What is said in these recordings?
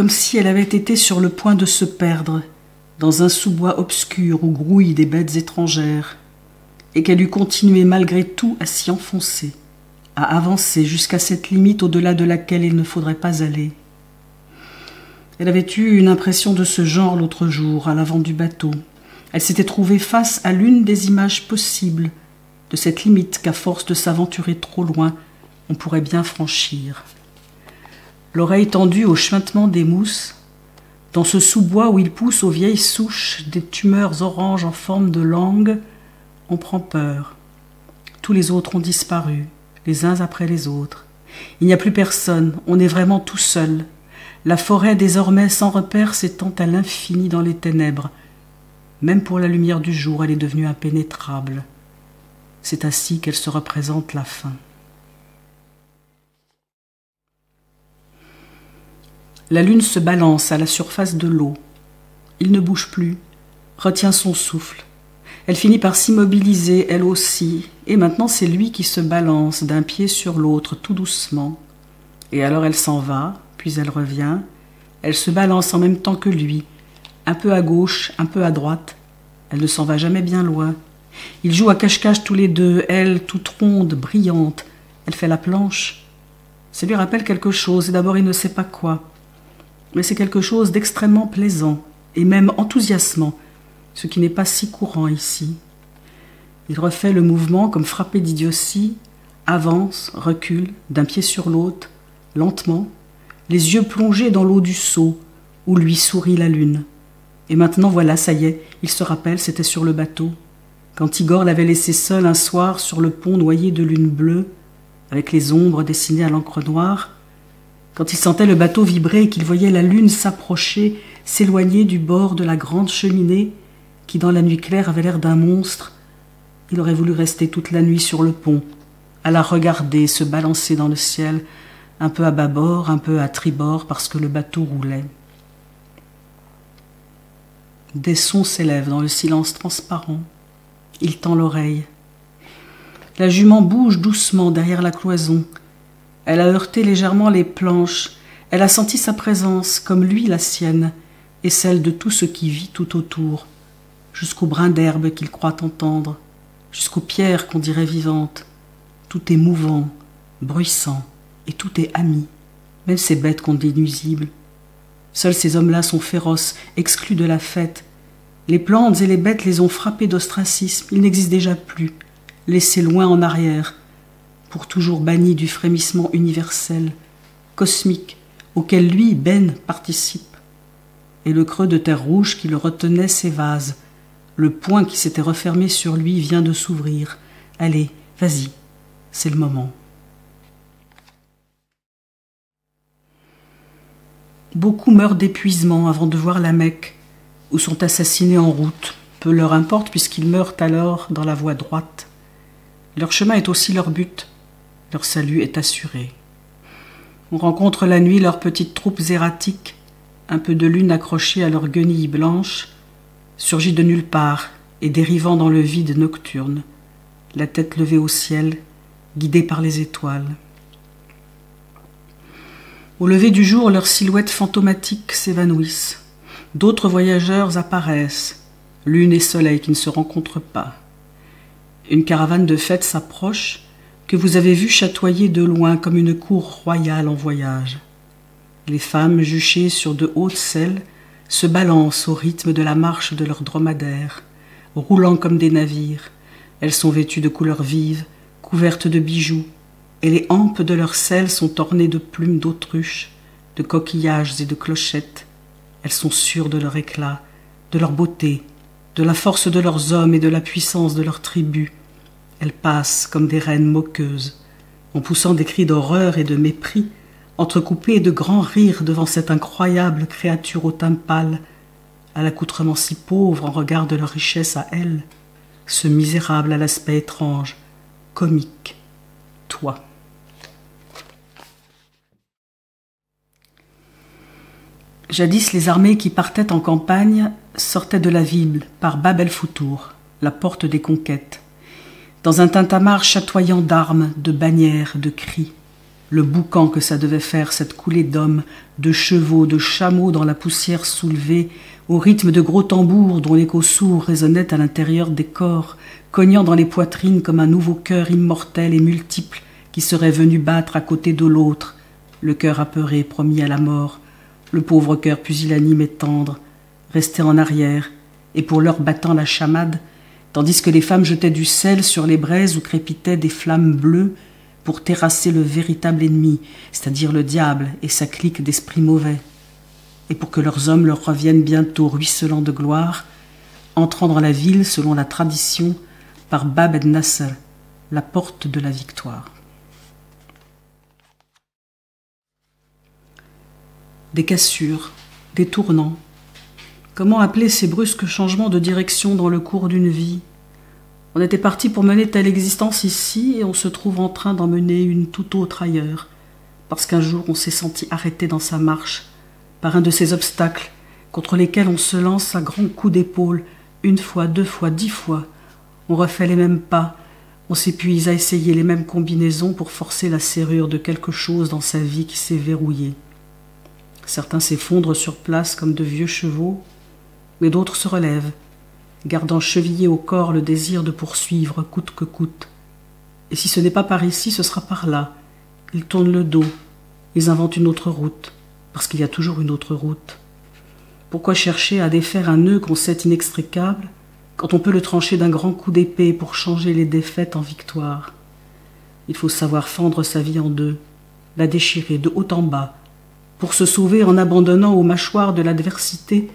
comme si elle avait été sur le point de se perdre dans un sous-bois obscur où grouillent des bêtes étrangères, et qu'elle eût continué malgré tout à s'y enfoncer, à avancer jusqu'à cette limite au-delà de laquelle il ne faudrait pas aller. Elle avait eu une impression de ce genre l'autre jour, à l'avant du bateau. Elle s'était trouvée face à l'une des images possibles de cette limite qu'à force de s'aventurer trop loin, on pourrait bien franchir. L'oreille tendue au chuintement des mousses, dans ce sous-bois où il pousse aux vieilles souches des tumeurs oranges en forme de langue, on prend peur. Tous les autres ont disparu, les uns après les autres. Il n'y a plus personne, on est vraiment tout seul. La forêt désormais sans repère s'étend à l'infini dans les ténèbres. Même pour la lumière du jour, elle est devenue impénétrable. C'est ainsi qu'elle se représente la fin. La lune se balance à la surface de l'eau. Il ne bouge plus, retient son souffle. Elle finit par s'immobiliser, elle aussi, et maintenant c'est lui qui se balance d'un pied sur l'autre, tout doucement. Et alors elle s'en va, puis elle revient. Elle se balance en même temps que lui, un peu à gauche, un peu à droite. Elle ne s'en va jamais bien loin. Ils jouent à cache-cache tous les deux, elle toute ronde, brillante. Elle fait la planche. Ça lui rappelle quelque chose, et d'abord il ne sait pas quoi. Mais c'est quelque chose d'extrêmement plaisant, et même enthousiasmant, ce qui n'est pas si courant ici. Il refait le mouvement comme frappé d'idiotie, avance, recule, d'un pied sur l'autre, lentement, les yeux plongés dans l'eau du seau, où lui sourit la lune. Et maintenant, voilà, ça y est, il se rappelle, c'était sur le bateau, quand Igor l'avait laissé seul un soir sur le pont noyé de lune bleue, avec les ombres dessinées à l'encre noire, quand il sentait le bateau vibrer et qu'il voyait la lune s'approcher, s'éloigner du bord de la grande cheminée, qui dans la nuit claire avait l'air d'un monstre, il aurait voulu rester toute la nuit sur le pont, à la regarder se balancer dans le ciel, un peu à bâbord, un peu à tribord, parce que le bateau roulait. Des sons s'élèvent dans le silence transparent. Il tend l'oreille. La jument bouge doucement derrière la cloison. Elle a heurté légèrement les planches. Elle a senti sa présence, comme lui la sienne, et celle de tout ce qui vit tout autour, jusqu'au brin d'herbe qu'il croit entendre, jusqu'aux pierres qu'on dirait vivantes. Tout est mouvant, bruissant, et tout est ami, même ces bêtes qu'on dit nuisibles. Seuls ces hommes-là sont féroces, exclus de la fête. Les plantes et les bêtes les ont frappés d'ostracisme, ils n'existent déjà plus, laissés loin en arrière, pour toujours bannis du frémissement universel, cosmique, auquel lui, Ben, participe. Et le creux de terre rouge qui le retenait s'évase. Le poing qui s'était refermé sur lui vient de s'ouvrir. Allez, vas-y, c'est le moment. Beaucoup meurent d'épuisement avant de voir la Mecque, ou sont assassinés en route. Peu leur importe puisqu'ils meurent alors dans la voie droite. Leur chemin est aussi leur but. Leur salut est assuré. On rencontre la nuit leurs petites troupes erratiques, un peu de lune accrochée à leurs guenilles blanches, surgit de nulle part et dérivant dans le vide nocturne, la tête levée au ciel, guidée par les étoiles. Au lever du jour, leurs silhouettes fantomatiques s'évanouissent. D'autres voyageurs apparaissent, lune et soleil qui ne se rencontrent pas. Une caravane de fête s'approche, que vous avez vue chatoyer de loin comme une cour royale en voyage. Les femmes, juchées sur de hautes selles, se balancent au rythme de la marche de leurs dromadaires, roulant comme des navires. Elles sont vêtues de couleurs vives, couvertes de bijoux, et les hampes de leurs selles sont ornées de plumes d'autruche, de coquillages et de clochettes. Elles sont sûres de leur éclat, de leur beauté, de la force de leurs hommes et de la puissance de leurs tribus. Elles passent comme des reines moqueuses, en poussant des cris d'horreur et de mépris, entrecoupés de grands rires devant cette incroyable créature au teint pâle, à l'accoutrement si pauvre en regard de leur richesse à elles, ce misérable à l'aspect étrange, comique, toi. Jadis, les armées qui partaient en campagne sortaient de la ville par Bab el-Foutour, la porte des conquêtes, dans un tintamarre chatoyant d'armes, de bannières, de cris. le boucan que ça devait faire, cette coulée d'hommes, de chevaux, de chameaux dans la poussière soulevée, au rythme de gros tambours dont l'écho sourd résonnait à l'intérieur des corps, cognant dans les poitrines comme un nouveau cœur immortel et multiple qui serait venu battre à côté de l'autre, le cœur apeuré, promis à la mort, le pauvre cœur pusillanime et tendre, resté en arrière, et pour l'heure battant la chamade, tandis que les femmes jetaient du sel sur les braises où crépitaient des flammes bleues pour terrasser le véritable ennemi, c'est-à-dire le diable et sa clique d'esprits mauvais, et pour que leurs hommes leur reviennent bientôt ruisselants de gloire, entrant dans la ville selon la tradition par Bab el-Nasr, la porte de la victoire. Des cassures, des tournants. Comment appeler ces brusques changements de direction dans le cours d'une vie? On était parti pour mener telle existence ici et on se trouve en train d'en mener une tout autre ailleurs, parce qu'un jour on s'est senti arrêté dans sa marche par un de ces obstacles contre lesquels on se lance à grands coups d'épaule, une fois, 2 fois, 10 fois. On refait les mêmes pas, on s'épuise à essayer les mêmes combinaisons pour forcer la serrure de quelque chose dans sa vie qui s'est verrouillée. Certains s'effondrent sur place comme de vieux chevaux, mais d'autres se relèvent, gardant chevillé au corps le désir de poursuivre coûte que coûte. Et si ce n'est pas par ici, ce sera par là. Ils tournent le dos, ils inventent une autre route, parce qu'il y a toujours une autre route. Pourquoi chercher à défaire un nœud qu'on sait inextricable, quand on peut le trancher d'un grand coup d'épée pour changer les défaites en victoire? Il faut savoir fendre sa vie en deux, la déchirer de haut en bas, pour se sauver en abandonnant aux mâchoires de l'adversité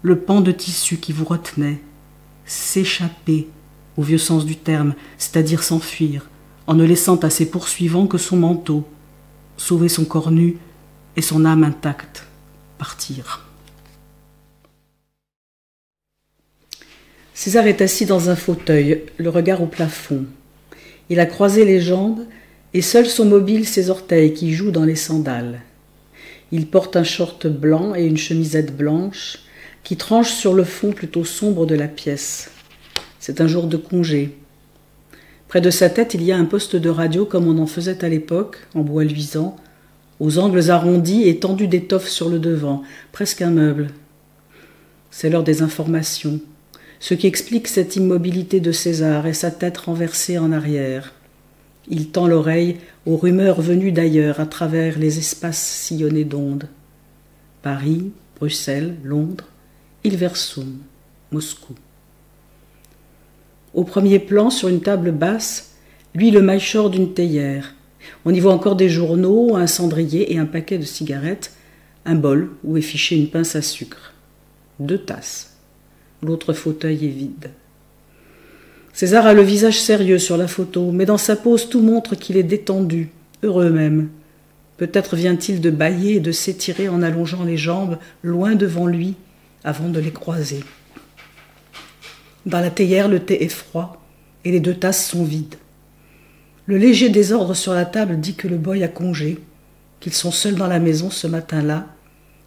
le pan de tissu qui vous retenait, s'échapper, au vieux sens du terme, c'est-à-dire s'enfuir, en ne laissant à ses poursuivants que son manteau, sauver son corps nu et son âme intacte, partir. César est assis dans un fauteuil, le regard au plafond. Il a croisé les jambes et seuls sont mobiles ses orteils qui jouent dans les sandales. Il porte un short blanc et une chemisette blanche qui tranchent sur le fond plutôt sombre de la pièce. C'est un jour de congé. Près de sa tête, il y a un poste de radio comme on en faisait à l'époque, en bois luisant, aux angles arrondis et tendu d'étoffe sur le devant, presque un meuble. C'est l'heure des informations, ce qui explique cette immobilité de César et sa tête renversée en arrière. Il tend l'oreille aux rumeurs venues d'ailleurs à travers les espaces sillonnés d'ondes. Paris, Bruxelles, Londres, Hilversum, Moscou. Au premier plan, sur une table basse, luit le maillechort d'une théière. On y voit encore des journaux, un cendrier et un paquet de cigarettes, un bol où est fichée une pince à sucre. 2 tasses. L'autre fauteuil est vide. César a le visage sérieux sur la photo, mais dans sa pose tout montre qu'il est détendu, heureux même. Peut-être vient-il de bâiller et de s'étirer en allongeant les jambes loin devant lui avant de les croiser. Dans la théière, le thé est froid et les 2 tasses sont vides. Le léger désordre sur la table dit que le boy a congé, qu'ils sont seuls dans la maison ce matin-là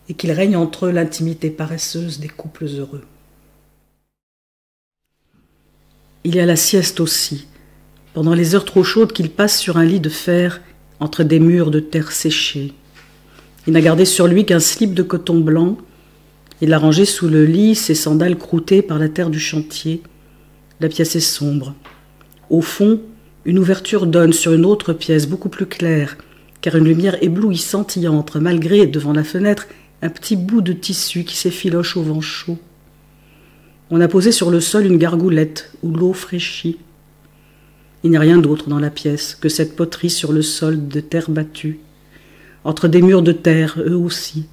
et qu'il règne entre eux l'intimité paresseuse des couples heureux. Il y a la sieste aussi, pendant les heures trop chaudes qu'il passe sur un lit de fer entre des murs de terre séchée. Il n'a gardé sur lui qu'un slip de coton blanc. Il a rangé sous le lit ses sandales croûtées par la terre du chantier. La pièce est sombre. Au fond, une ouverture donne sur une autre pièce beaucoup plus claire, car une lumière éblouissante y entre, malgré, devant la fenêtre, un petit bout de tissu qui s'effiloche au vent chaud. On a posé sur le sol une gargoulette où l'eau fraîchit. Il n'y a rien d'autre dans la pièce que cette poterie sur le sol de terre battue, entre des murs de terre, eux aussi,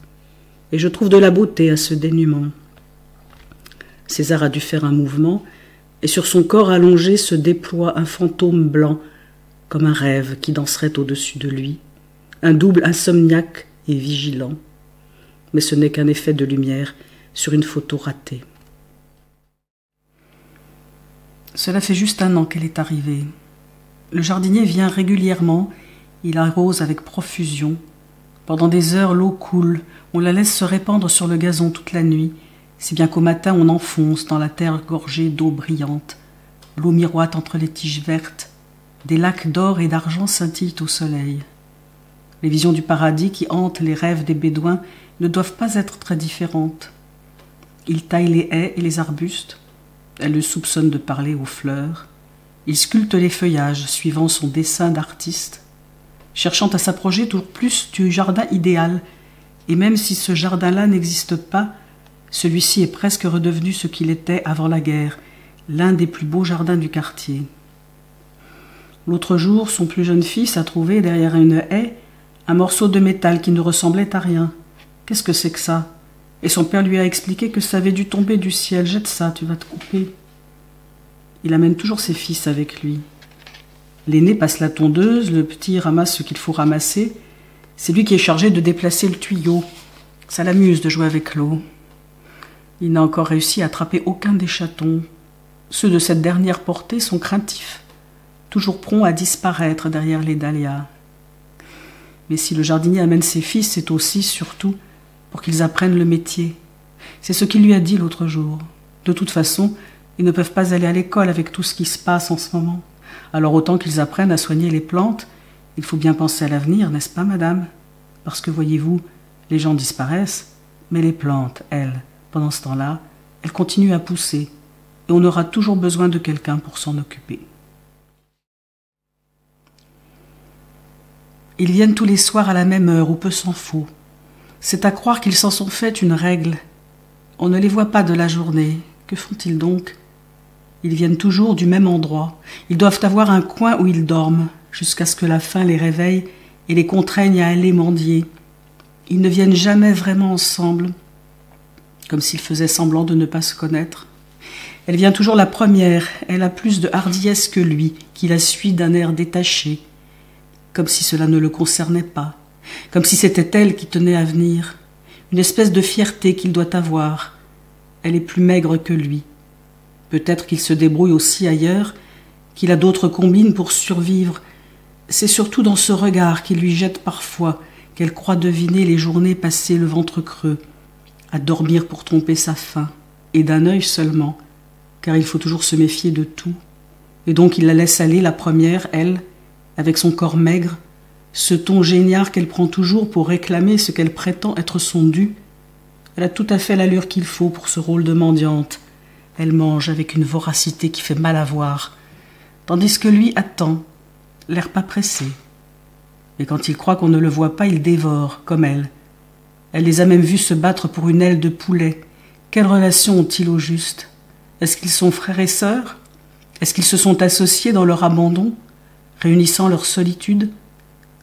et je trouve de la beauté à ce dénuement. César a dû faire un mouvement, et sur son corps allongé se déploie un fantôme blanc, comme un rêve qui danserait au-dessus de lui, un double insomniaque et vigilant. Mais ce n'est qu'un effet de lumière sur une photo ratée. Cela fait juste 1 an qu'elle est arrivée. Le jardinier vient régulièrement, il arrose avec profusion. Pendant des heures, l'eau coule, on la laisse se répandre sur le gazon toute la nuit, si bien qu'au matin on enfonce dans la terre gorgée d'eau brillante. L'eau miroite entre les tiges vertes, des lacs d'or et d'argent scintillent au soleil. Les visions du paradis qui hantent les rêves des bédouins ne doivent pas être très différentes. Il taille les haies et les arbustes. Elle le soupçonne de parler aux fleurs. Il sculpte les feuillages suivant son dessin d'artiste, cherchant à s'approcher toujours plus du jardin idéal. Et même si ce jardin-là n'existe pas, celui-ci est presque redevenu ce qu'il était avant la guerre, l'un des plus beaux jardins du quartier. L'autre jour, son plus jeune fils a trouvé derrière une haie un morceau de métal qui ne ressemblait à rien. Qu'est-ce que c'est que ça? Et son père lui a expliqué que ça avait dû tomber du ciel. Jette ça, tu vas te couper. Il amène toujours ses fils avec lui. L'aîné passe la tondeuse, le petit ramasse ce qu'il faut ramasser. C'est lui qui est chargé de déplacer le tuyau. Ça l'amuse de jouer avec l'eau. Il n'a encore réussi à attraper aucun des chatons. Ceux de cette dernière portée sont craintifs, toujours prompts à disparaître derrière les dahlias. Mais si le jardinier amène ses fils, c'est aussi, surtout, pour qu'ils apprennent le métier. C'est ce qu'il lui a dit l'autre jour. De toute façon, ils ne peuvent pas aller à l'école avec tout ce qui se passe en ce moment. Alors autant qu'ils apprennent à soigner les plantes. Il faut bien penser à l'avenir, n'est-ce pas, madame? Parce que, voyez-vous, les gens disparaissent, mais les plantes, elles, pendant ce temps-là, elles continuent à pousser, et on aura toujours besoin de quelqu'un pour s'en occuper. Ils viennent tous les soirs à la même heure, ou peu s'en faut. C'est à croire qu'ils s'en sont fait une règle. On ne les voit pas de la journée. Que font-ils donc? Ils viennent toujours du même endroit. Ils doivent avoir un coin où ils dorment, jusqu'à ce que la faim les réveille et les contraigne à aller mendier. Ils ne viennent jamais vraiment ensemble, comme s'ils faisaient semblant de ne pas se connaître. Elle vient toujours la première. Elle a plus de hardiesse que lui, qui la suit d'un air détaché, comme si cela ne le concernait pas, comme si c'était elle qui tenait à venir, une espèce de fierté qu'il doit avoir. Elle est plus maigre que lui. Peut-être qu'il se débrouille aussi ailleurs, qu'il a d'autres combines pour survivre. C'est surtout dans ce regard qu'il lui jette parfois qu'elle croit deviner les journées passées le ventre creux, à dormir pour tromper sa faim, et d'un œil seulement, car il faut toujours se méfier de tout. Et donc il la laisse aller, la première, elle, avec son corps maigre, ce ton génial qu'elle prend toujours pour réclamer ce qu'elle prétend être son dû. Elle a tout à fait l'allure qu'il faut pour ce rôle de mendiante. Elle mange avec une voracité qui fait mal à voir, tandis que lui attend, l'air pas pressé. Et quand il croit qu'on ne le voit pas, il dévore, comme elle. Elle les a même vus se battre pour une aile de poulet. Quelle relation ont-ils au juste? Est-ce qu'ils sont frères et sœurs? Est-ce qu'ils se sont associés dans leur abandon, réunissant leur solitude?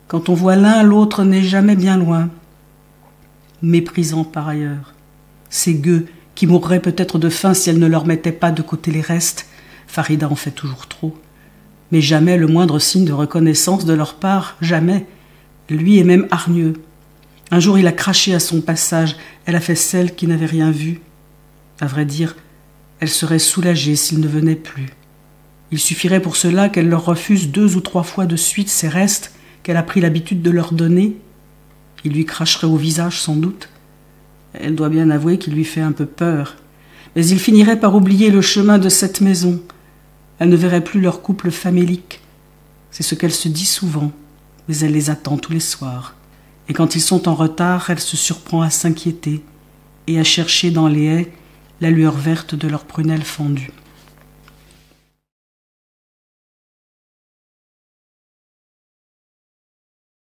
Quand on voit l'un, l'autre n'est jamais bien loin. Méprisant par ailleurs. Ces gueux qui mourraient peut-être de faim si elle ne leur mettait pas de côté les restes. Farida en fait toujours trop. Mais jamais le moindre signe de reconnaissance de leur part, jamais. Lui est même hargneux. Un jour il a craché à son passage, elle a fait celle qui n'avait rien vu. À vrai dire, elle serait soulagée s'il ne venait plus. Il suffirait pour cela qu'elle leur refuse 2 ou 3 fois de suite ces restes qu'elle a pris l'habitude de leur donner. Il lui cracherait au visage sans doute. Elle doit bien avouer qu'il lui fait un peu peur. Mais il finirait par oublier le chemin de cette maison. Elle ne verrait plus leur couple famélique. C'est ce qu'elle se dit souvent, mais elle les attend tous les soirs. Et quand ils sont en retard, elle se surprend à s'inquiéter et à chercher dans les haies la lueur verte de leurs prunelles fendues.